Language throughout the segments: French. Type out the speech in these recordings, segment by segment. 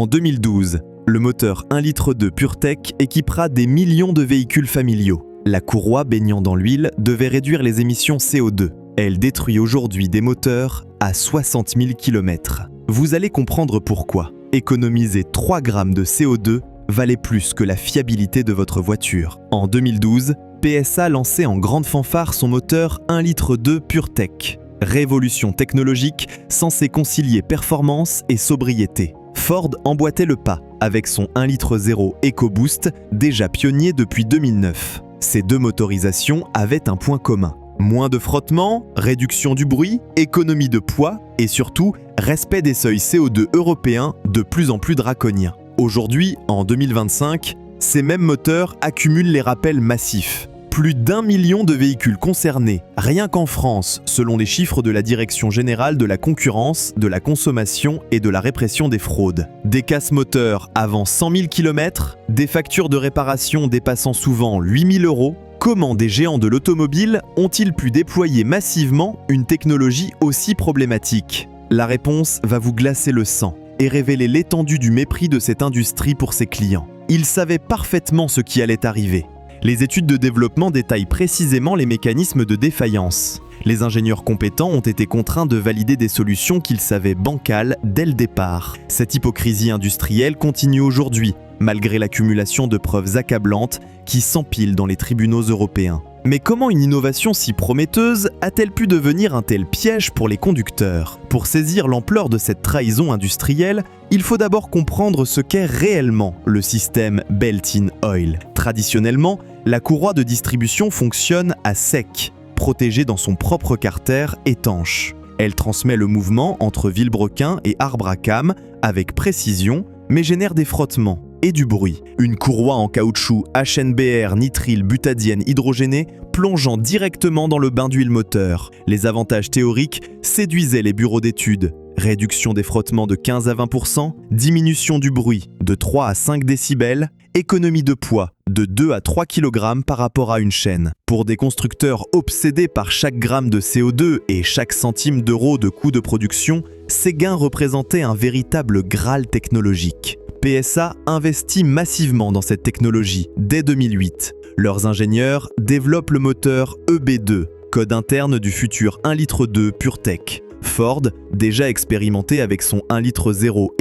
En 2012, le moteur 1,2 litre PureTech équipera des millions de véhicules familiaux. La courroie baignant dans l'huile devait réduire les émissions CO2. Elle détruit aujourd'hui des moteurs à 60 000 km. Vous allez comprendre pourquoi. Économiser 3 grammes de CO2 valait plus que la fiabilité de votre voiture. En 2012, PSA lançait en grande fanfare son moteur 1,2 litre PureTech. Révolution technologique censée concilier performance et sobriété. Ford emboîtait le pas avec son 1,0 litre EcoBoost, déjà pionnier depuis 2009. Ces deux motorisations avaient un point commun. Moins de frottement, réduction du bruit, économie de poids et surtout respect des seuils CO2 européens de plus en plus draconiens. Aujourd'hui, en 2025, ces mêmes moteurs accumulent les rappels massifs. Plus d'1 million de véhicules concernés, rien qu'en France, selon les chiffres de la Direction générale de la concurrence, de la consommation et de la répression des fraudes. Des casse-moteurs avant 100 000 km, des factures de réparation dépassant souvent 8 000 €. Comment des géants de l'automobile ont-ils pu déployer massivement une technologie aussi problématique? La réponse va vous glacer le sang et révéler l'étendue du mépris de cette industrie pour ses clients. Ils savaient parfaitement ce qui allait arriver. Les études de développement détaillent précisément les mécanismes de défaillance. Les ingénieurs compétents ont été contraints de valider des solutions qu'ils savaient bancales dès le départ. Cette hypocrisie industrielle continue aujourd'hui, malgré l'accumulation de preuves accablantes qui s'empilent dans les tribunaux européens. Mais comment une innovation si prometteuse a-t-elle pu devenir un tel piège pour les conducteurs? Pour saisir l'ampleur de cette trahison industrielle, il faut d'abord comprendre ce qu'est réellement le système Belt-in-Oil. Traditionnellement, la courroie de distribution fonctionne à sec, protégée dans son propre carter étanche. Elle transmet le mouvement entre vilebrequin et arbre à cames avec précision, mais génère des frottements et du bruit. Une courroie en caoutchouc HNBR nitrile butadiène hydrogénée plongeant directement dans le bain d'huile moteur. Les avantages théoriques séduisaient les bureaux d'études. Réduction des frottements de 15 à 20%, diminution du bruit de 3 à 5 décibels, économie de poids de 2 à 3 kg par rapport à une chaîne. Pour des constructeurs obsédés par chaque gramme de CO2 et chaque centime d'euro de coût de production, ces gains représentaient un véritable graal technologique. PSA investit massivement dans cette technologie dès 2008. Leurs ingénieurs développent le moteur EB2, code interne du futur 1,2 litre PureTech. Ford, déjà expérimenté avec son 1,0 litre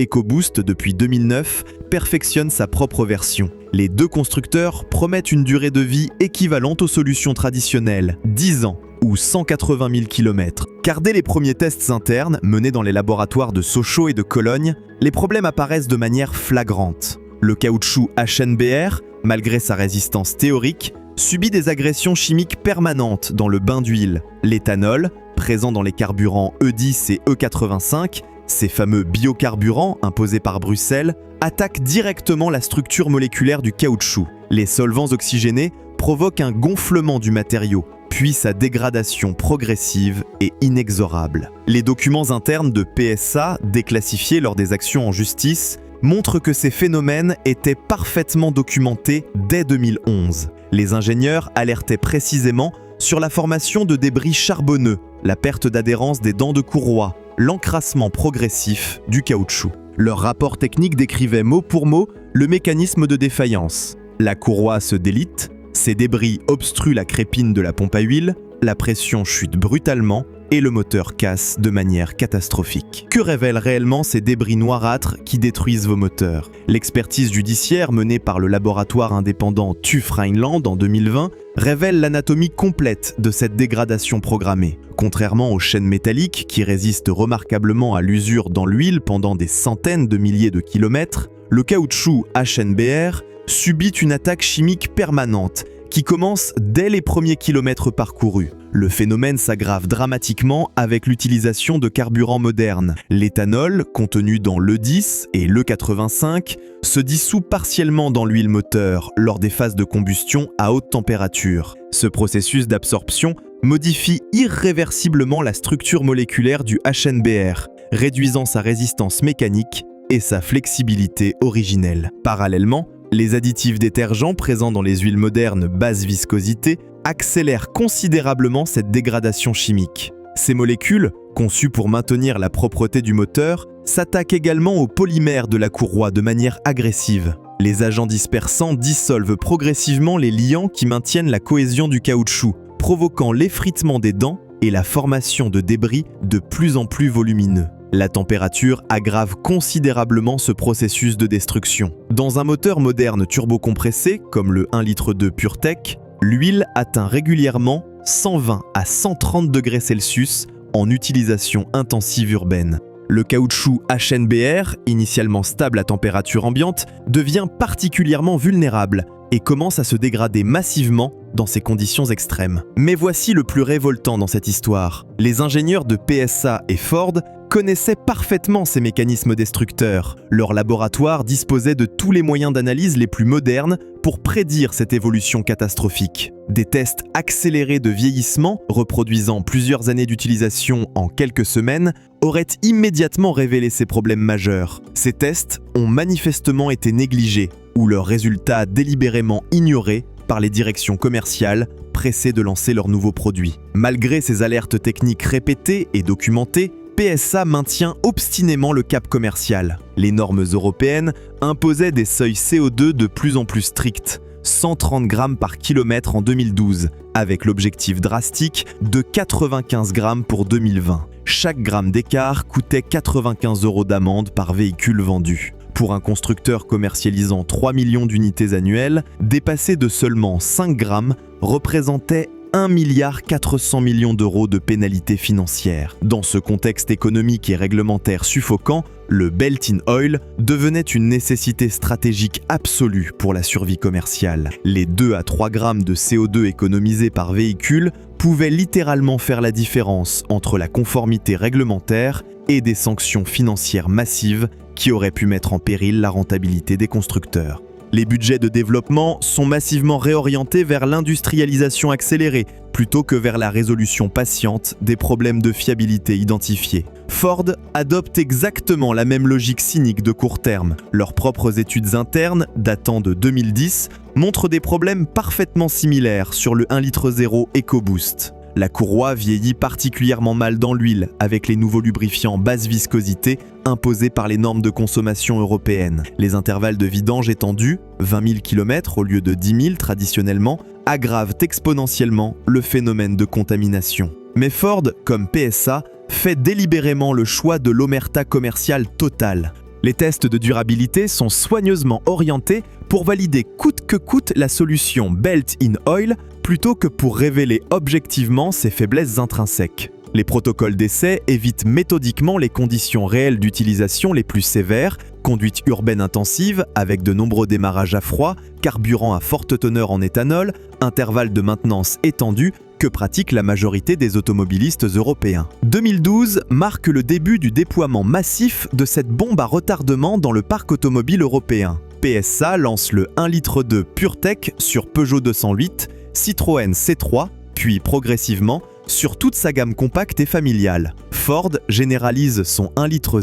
EcoBoost depuis 2009, perfectionne sa propre version. Les deux constructeurs promettent une durée de vie équivalente aux solutions traditionnelles, 10 ans ou 180 000 km. Car dès les premiers tests internes, menés dans les laboratoires de Sochaux et de Cologne, les problèmes apparaissent de manière flagrante. Le caoutchouc HNBR, malgré sa résistance théorique, subit des agressions chimiques permanentes dans le bain d'huile. L'éthanol, présent dans les carburants E10 et E85, ces fameux biocarburants imposés par Bruxelles, attaquent directement la structure moléculaire du caoutchouc. Les solvants oxygénés provoquent un gonflement du matériau, puis sa dégradation progressive et inexorable. Les documents internes de PSA, déclassifiés lors des actions en justice, montrent que ces phénomènes étaient parfaitement documentés dès 2011. Les ingénieurs alertaient précisément sur la formation de débris charbonneux, la perte d'adhérence des dents de courroie, l'encrassement progressif du caoutchouc. Leur rapport technique décrivait mot pour mot le mécanisme de défaillance. La courroie se délite, ces débris obstruent la crépine de la pompe à huile, la pression chute brutalement et le moteur casse de manière catastrophique. Que révèlent réellement ces débris noirâtres qui détruisent vos moteurs? L'expertise judiciaire menée par le laboratoire indépendant TÜV Rheinland en 2020 révèle l'anatomie complète de cette dégradation programmée. Contrairement aux chaînes métalliques qui résistent remarquablement à l'usure dans l'huile pendant des centaines de milliers de kilomètres, le caoutchouc HNBR subit une attaque chimique permanente qui commence dès les premiers kilomètres parcourus. Le phénomène s'aggrave dramatiquement avec l'utilisation de carburants modernes. L'éthanol, contenu dans l'E10 et l'E85, se dissout partiellement dans l'huile moteur lors des phases de combustion à haute température. Ce processus d'absorption modifie irréversiblement la structure moléculaire du HNBR, réduisant sa résistance mécanique et sa flexibilité originelle. Parallèlement, les additifs détergents présents dans les huiles modernes basse viscosité accélèrent considérablement cette dégradation chimique. Ces molécules, conçues pour maintenir la propreté du moteur, s'attaque également aux polymères de la courroie de manière agressive. Les agents dispersants dissolvent progressivement les liants qui maintiennent la cohésion du caoutchouc, provoquant l'effritement des dents et la formation de débris de plus en plus volumineux. La température aggrave considérablement ce processus de destruction. Dans un moteur moderne turbocompressé, comme le 1,2 litre PureTech, l'huile atteint régulièrement 120 à 130 degrés Celsius en utilisation intensive urbaine. Le caoutchouc HNBR, initialement stable à température ambiante, devient particulièrement vulnérable et commence à se dégrader massivement dans ces conditions extrêmes. Mais voici le plus révoltant dans cette histoire. Les ingénieurs de PSA et Ford connaissaient parfaitement ces mécanismes destructeurs. Leur laboratoire disposait de tous les moyens d'analyse les plus modernes pour prédire cette évolution catastrophique. Des tests accélérés de vieillissement, reproduisant plusieurs années d'utilisation en quelques semaines, auraient immédiatement révélé ces problèmes majeurs. Ces tests ont manifestement été négligés, ou leurs résultats délibérément ignorés par les directions commerciales pressées de lancer leurs nouveaux produits. Malgré ces alertes techniques répétées et documentées, PSA maintient obstinément le cap commercial. Les normes européennes imposaient des seuils CO2 de plus en plus stricts, 130 grammes par kilomètre en 2012, avec l'objectif drastique de 95 grammes pour 2020. Chaque gramme d'écart coûtait 95 € d'amende par véhicule vendu. Pour un constructeur commercialisant 3 millions d'unités annuelles, dépasser de seulement 5 grammes représentait 1,4 milliard d'euros de pénalités financières. Dans ce contexte économique et réglementaire suffocant, le Belt in Oil devenait une nécessité stratégique absolue pour la survie commerciale. Les 2 à 3 grammes de CO2 économisés par véhicule pouvaient littéralement faire la différence entre la conformité réglementaire et des sanctions financières massives qui auraient pu mettre en péril la rentabilité des constructeurs. Les budgets de développement sont massivement réorientés vers l'industrialisation accélérée, plutôt que vers la résolution patiente des problèmes de fiabilité identifiés. Ford adopte exactement la même logique cynique de court terme. Leurs propres études internes, datant de 2010, montrent des problèmes parfaitement similaires sur le 1,0 litre EcoBoost. La courroie vieillit particulièrement mal dans l'huile, avec les nouveaux lubrifiants basse viscosité imposés par les normes de consommation européennes. Les intervalles de vidange étendus, 20 000 km au lieu de 10 000 traditionnellement, aggravent exponentiellement le phénomène de contamination. Mais Ford, comme PSA, fait délibérément le choix de l'omerta commerciale totale. Les tests de durabilité sont soigneusement orientés pour valider coûte que coûte la solution Belt in Oil plutôt que pour révéler objectivement ses faiblesses intrinsèques. Les protocoles d'essai évitent méthodiquement les conditions réelles d'utilisation les plus sévères, conduite urbaine intensive avec de nombreux démarrages à froid, carburant à forte teneur en éthanol, intervalles de maintenance étendus que pratiquent la majorité des automobilistes européens. 2012 marque le début du déploiement massif de cette bombe à retardement dans le parc automobile européen. PSA lance le 1,2 litre PureTech sur Peugeot 208, Citroën C3, puis progressivement sur toute sa gamme compacte et familiale. Ford généralise son 1,0 litre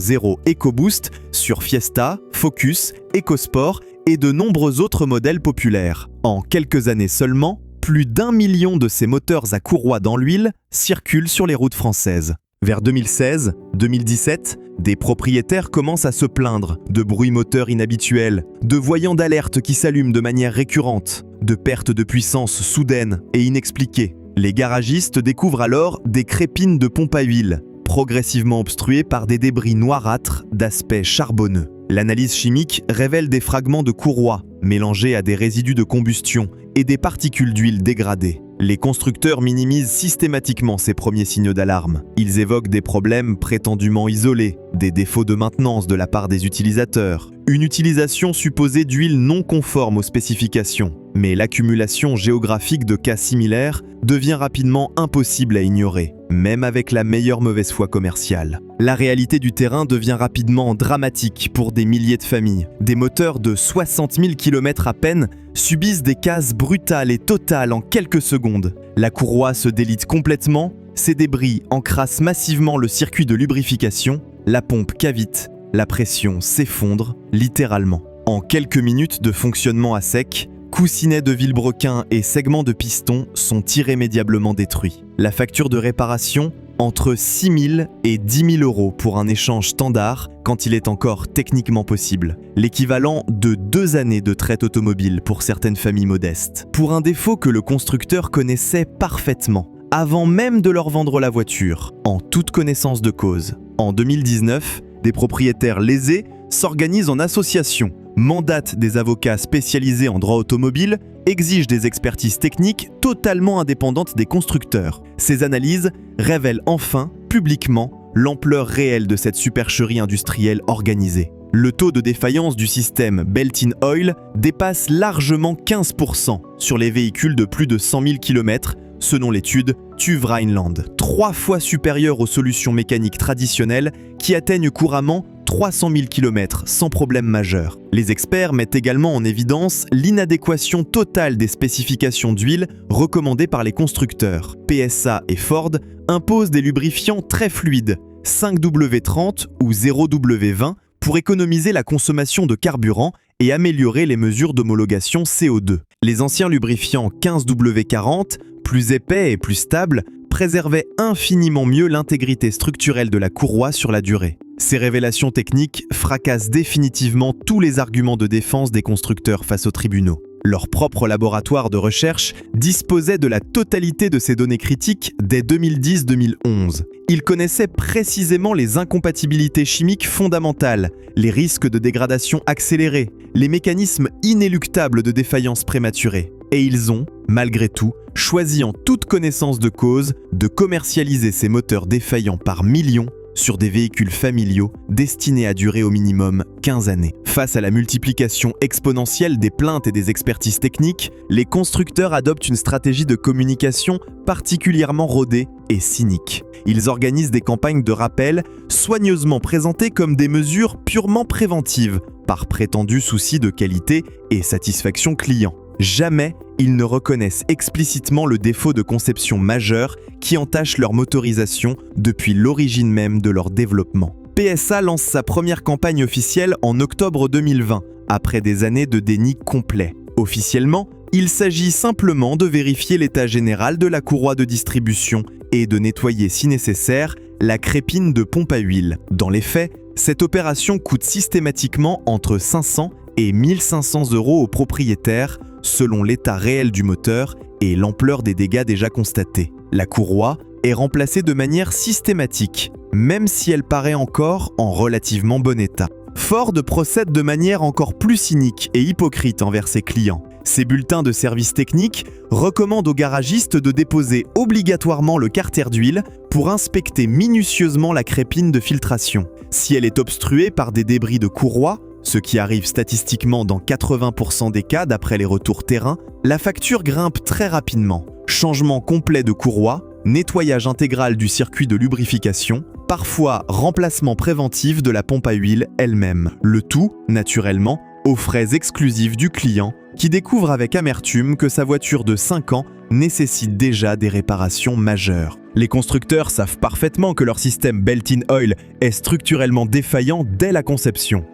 EcoBoost sur Fiesta, Focus, EcoSport et de nombreux autres modèles populaires. En quelques années seulement, plus d'1 million de ces moteurs à courroie dans l'huile circulent sur les routes françaises. Vers 2016-2017, des propriétaires commencent à se plaindre de bruits moteurs inhabituels, de voyants d'alerte qui s'allument de manière récurrente, de pertes de puissance soudaines et inexpliquées. Les garagistes découvrent alors des crépines de pompe à huile, progressivement obstruées par des débris noirâtres d'aspect charbonneux. L'analyse chimique révèle des fragments de courroie mélangés à des résidus de combustion et des particules d'huile dégradées. Les constructeurs minimisent systématiquement ces premiers signaux d'alarme. Ils évoquent des problèmes prétendument isolés, des défauts de maintenance de la part des utilisateurs, une utilisation supposée d'huile non conforme aux spécifications. Mais l'accumulation géographique de cas similaires devient rapidement impossible à ignorer, même avec la meilleure mauvaise foi commerciale. La réalité du terrain devient rapidement dramatique pour des milliers de familles. Des moteurs de 60 000 km à peine subissent des casses brutales et totales en quelques secondes. La courroie se délite complètement, ces débris encrassent massivement le circuit de lubrification, la pompe cavite, la pression s'effondre littéralement. En quelques minutes de fonctionnement à sec, coussinets de vilebrequin et segments de piston sont irrémédiablement détruits. La facture de réparation entre 6 000 et 10 000 euros pour un échange standard quand il est encore techniquement possible. L'équivalent de 2 années de traite automobile pour certaines familles modestes. Pour un défaut que le constructeur connaissait parfaitement, avant même de leur vendre la voiture, en toute connaissance de cause. En 2019, des propriétaires lésés s'organisent en association, mandatent des avocats spécialisés en droit automobile, exigent des expertises techniques totalement indépendantes des constructeurs. Ces analyses révèlent enfin, publiquement, l'ampleur réelle de cette supercherie industrielle organisée. Le taux de défaillance du système Beltin-Oil dépasse largement 15% sur les véhicules de plus de 100 000 km, selon l'étude TÜV Rheinland, 3 fois supérieure aux solutions mécaniques traditionnelles qui atteignent couramment 300 000 km sans problème majeur. Les experts mettent également en évidence l'inadéquation totale des spécifications d'huile recommandées par les constructeurs. PSA et Ford imposent des lubrifiants très fluides, 5W30 ou 0W20, pour économiser la consommation de carburant et améliorer les mesures d'homologation CO2. Les anciens lubrifiants 15W40, plus épais et plus stables, préservaient infiniment mieux l'intégrité structurelle de la courroie sur la durée. Ces révélations techniques fracassent définitivement tous les arguments de défense des constructeurs face aux tribunaux. Leur propre laboratoire de recherche disposait de la totalité de ces données critiques dès 2010-2011. Ils connaissaient précisément les incompatibilités chimiques fondamentales, les risques de dégradation accélérée, les mécanismes inéluctables de défaillance prématurée. Et ils ont, malgré tout, choisi en toute connaissance de cause de commercialiser ces moteurs défaillants par millions sur des véhicules familiaux destinés à durer au minimum 15 années. Face à la multiplication exponentielle des plaintes et des expertises techniques, les constructeurs adoptent une stratégie de communication particulièrement rodée et cynique. Ils organisent des campagnes de rappel soigneusement présentées comme des mesures purement préventives, par prétendu souci de qualité et satisfaction client. Jamais ils ne reconnaissent explicitement le défaut de conception majeur qui entache leur motorisation depuis l'origine même de leur développement. PSA lance sa première campagne officielle en octobre 2020, après des années de déni complet. Officiellement, il s'agit simplement de vérifier l'état général de la courroie de distribution et de nettoyer si nécessaire la crépine de pompe à huile. Dans les faits, cette opération coûte systématiquement entre 500 et 1 500 euros aux propriétaires, selon l'état réel du moteur et l'ampleur des dégâts déjà constatés. La courroie est remplacée de manière systématique, même si elle paraît encore en relativement bon état. Ford procède de manière encore plus cynique et hypocrite envers ses clients. Ses bulletins de service technique recommandent aux garagistes de déposer obligatoirement le carter d'huile pour inspecter minutieusement la crépine de filtration. Si elle est obstruée par des débris de courroie, ce qui arrive statistiquement dans 80% des cas d'après les retours terrain, la facture grimpe très rapidement. Changement complet de courroie, nettoyage intégral du circuit de lubrification, parfois remplacement préventif de la pompe à huile elle-même. Le tout, naturellement, aux frais exclusifs du client qui découvre avec amertume que sa voiture de 5 ans nécessite déjà des réparations majeures. Les constructeurs savent parfaitement que leur système Beltin-Oil est structurellement défaillant dès la conception.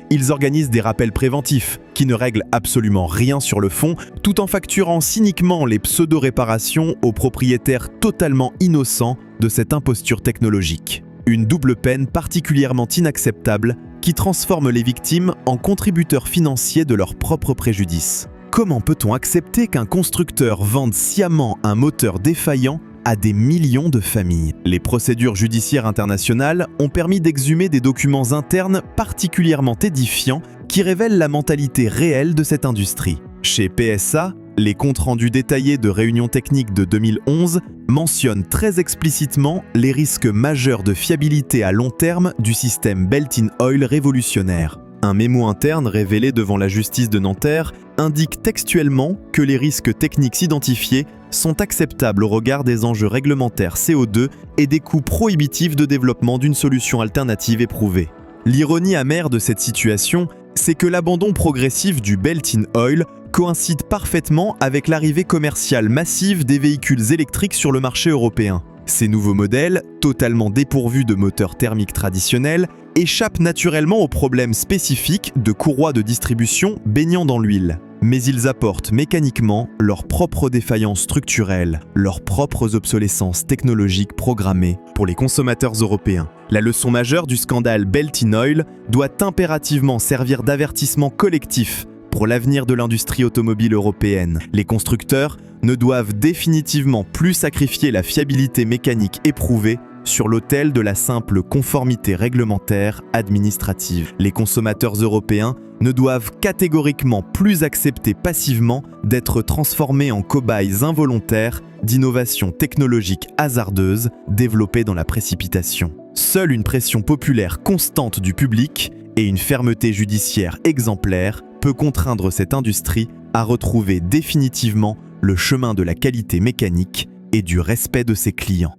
Ils organisent des rappels préventifs qui ne règlent absolument rien sur le fond, tout en facturant cyniquement les pseudo-réparations aux propriétaires totalement innocents de cette imposture technologique. Une double peine particulièrement inacceptable qui transforme les victimes en contributeurs financiers de leur propre préjudice. Comment peut-on accepter qu'un constructeur vende sciemment un moteur défaillant à des millions de familles? Les procédures judiciaires internationales ont permis d'exhumer des documents internes particulièrement édifiants qui révèlent la mentalité réelle de cette industrie. Chez PSA, les comptes rendus détaillés de réunions techniques de 2011 mentionnent très explicitement les risques majeurs de fiabilité à long terme du système Beltin-Oil révolutionnaire. Un mémo interne révélé devant la justice de Nanterre indique textuellement que les risques techniques identifiés sont acceptables au regard des enjeux réglementaires CO2 et des coûts prohibitifs de développement d'une solution alternative éprouvée. L'ironie amère de cette situation, c'est que l'abandon progressif du Beltin-Oil coïncide parfaitement avec l'arrivée commerciale massive des véhicules électriques sur le marché européen. Ces nouveaux modèles, totalement dépourvus de moteurs thermiques traditionnels, échappent naturellement aux problèmes spécifiques de courroies de distribution baignant dans l'huile. mais ils apportent mécaniquement leurs propres défaillances structurelles, leurs propres obsolescences technologiques programmées pour les consommateurs européens. La leçon majeure du scandale Belt in Oil doit impérativement servir d'avertissement collectif pour l'avenir de l'industrie automobile européenne. Les constructeurs ne doivent définitivement plus sacrifier la fiabilité mécanique éprouvée sur l'autel de la simple conformité réglementaire administrative. Les consommateurs européens ne doivent catégoriquement plus accepter passivement d'être transformés en cobayes involontaires d'innovations technologiques hasardeuses développées dans la précipitation. Seule une pression populaire constante du public et une fermeté judiciaire exemplaire peut contraindre cette industrie à retrouver définitivement le chemin de la qualité mécanique et du respect de ses clients.